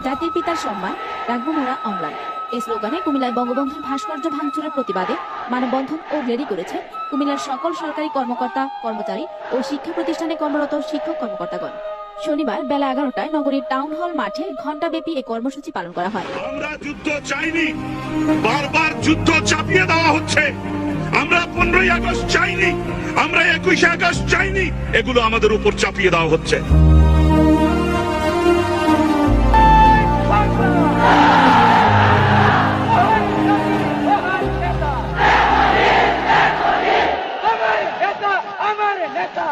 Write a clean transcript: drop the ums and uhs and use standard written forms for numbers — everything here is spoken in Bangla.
জাতির পিতার সম্মান রাখবো মোরা অম্লান। এই স্লোগানে কুমিল্লায় বঙ্গবন্ধুর ভাস্কর্য ভাঙচুরের প্রতিবাদে মানববন্ধন ও র্যালি করেছে কুমিল্লার সকল সরকারি কর্মকর্তা কর্মচারী ও শিক্ষা প্রতিষ্ঠানে কর্মরত শিক্ষক কর্মকর্তাগণ। শনিবার বেলা 11টায় নগরীর টাউন হল মাঠে ঘণ্টাব্যাপী এই কর্মসূচি পালন করা হয়। আমরা যুদ্ধ চাইনি, বারবার যুদ্ধ চাপিয়ে দেওয়া হচ্ছে। আমরা 15ই আগস্ট চাইনি, আমরা 21শে আগস্ট চাইনি, এগুলো আমাদের উপর চাপিয়ে দেওয়া হচ্ছে। আমার নেতা